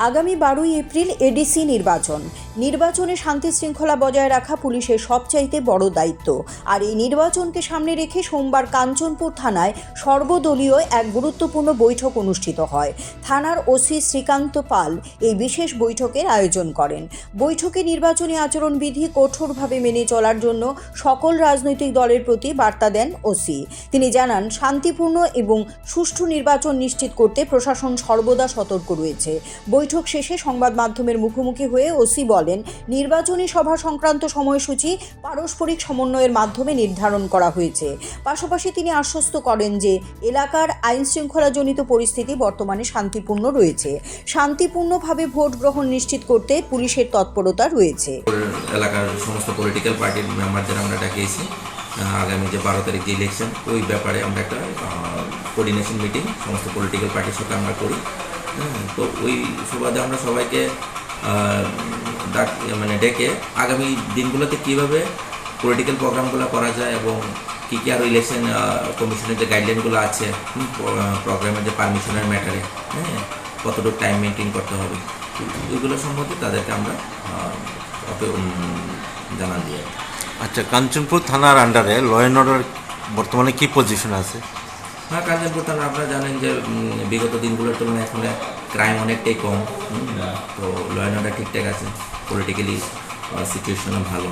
আগামী 12ই April ADC নির্বাচনে শান্তি শৃঙ্খলা বজায় রাখা পুলিশের সবচাইতে বড় দায়িত্ব। আর এই নির্বাচনকে সামনে রেখে সোমবার কাঞ্চনপুর থানায় সর্বদলীয় এক গুরুত্বপূর্ণ বৈঠক অনুষ্ঠিত হয়। থানার ওসি শ্রীকান্ত পাল এই বিশেষ বৈঠকের আয়োজন করেন। বৈঠকে নির্বাচনী আচরণবিধি কঠোরভাবে মেনে চলার জন্য সকল রাজনৈতিক দলের প্রতি বার্তা দেন ওসি। তিনি জানান, শান্তিপূর্ণ এবং সুষ্ঠু নির্বাচন নিশ্চিত করতে প্রশাসন সর্বদা সতর্ক রয়েছে। বৈঠক শেষে সংবাদ মাধ্যমের মুখোমুখি হয়ে ওসি বলেন, নির্বাচনী সভা সংক্রান্ত সময়সূচি পারস্পরিক সমন্বয়ের মাধ্যমে নির্ধারণ করা হয়েছে। পাশাপাশি তিনি আশ্বস্ত করেন যে এলাকার আইন শৃঙ্খলাজনিত পরিস্থিতি বর্তমানে শান্তিপূর্ণ রয়েছে। শান্তিপূর্ণভাবে ভোট গ্রহণ নিশ্চিত করতে পুলিশের তৎপরতা রয়েছে। এলাকার সমস্ত পলিটিক্যাল পার্টির মেম্বারদের আমরা ডাকিয়েছি। আগামী যে 12 তারিখ যে ইলেকশন, ওই ব্যাপারে আমরা একটা কোঅর্ডিনেশন মিটিং সমস্ত পলিটিক্যাল পার্টির সাথে আমরা করি। তো ওই সুবাদে আমরা সবাইকে ডেকে আগামী দিনগুলোতে কীভাবে পলিটিক্যাল প্রোগ্রামগুলো করা যায় এবং কী কী আরও ইলেকশন কমিশনের যে গাইডলাইনগুলো আছে, প্রোগ্রামের যে পারমিশনের ম্যাটারে কতটুকু টাইম মেনটেন করতে হবে, ওইগুলো সম্বন্ধে তাদেরকে আমরা জানান দিই। আচ্ছা, কাঞ্চনপুর থানার আন্ডারে ল অ্যান্ড অর্ডার বর্তমানে কী পজিশন আছে? হ্যাঁ, কাঞ্চনপুর থানা আপনারা জানেন যে বিগত দিনগুলোর তুলনায় এখন ক্রাইম অনেকটাই কম। তো ল অ্যান্ড অর্ডার ঠিকঠাক আছে, পলিটিক্যালি সিচুয়েশনও ভালো।